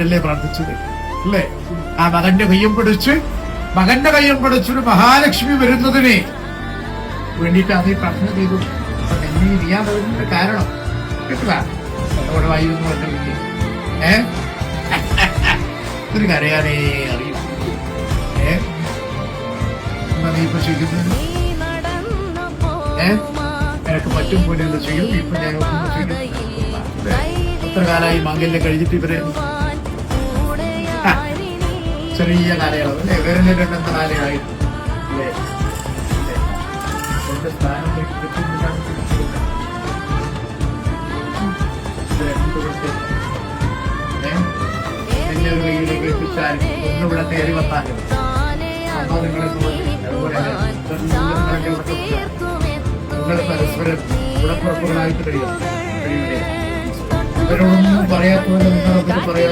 അല്ലേ പ്രാർത്ഥിച്ചത് അല്ലേ? ആ മകന്റെ കയ്യും പിടിച്ചൊരു മഹാലക്ഷ്മി വരുന്നതിനെ വേണ്ടിയിട്ടാണ് ഈ പ്രാർത്ഥന ചെയ്തു. നീ ചെയ്യാൻ വരുന്നതിന്റെ കാരണം കേട്ടില്ല, അവിടെ വായിരുന്നു എന്റെ കുട്ടി. ഒരു കരയാനേ അറിയും. എന്നാ നീ ഇപ്പൊ ചെയ്യുന്നത് എനിക്ക് പറ്റും പോലെ ചെയ്യും. ഇപ്പൊ ഞാൻ എത്ര കാലമായി മാംഗല്യം കഴിഞ്ഞിട്ട് ഇവരെ ചെറിയ കാലയളവ് അല്ലേ? വേറെ രണ്ടെന്ന കാലയായിരുന്നു അല്ലേ? എന്റെ സ്ഥാനം എന്റെ ഒരു കയ്യിലേക്ക് എത്തിച്ചാൽ ഒന്നിവിടെ കയറി വന്നാലും അമ്മ നിങ്ങളെ നിങ്ങൾ പരസ്പരം ഗുണക്കുറപ്പുകളായിട്ട് കഴിയും. ഇവരോടൊന്നും പറയാത്തതുകൊണ്ട് നിങ്ങളൊക്കെ പറയാം.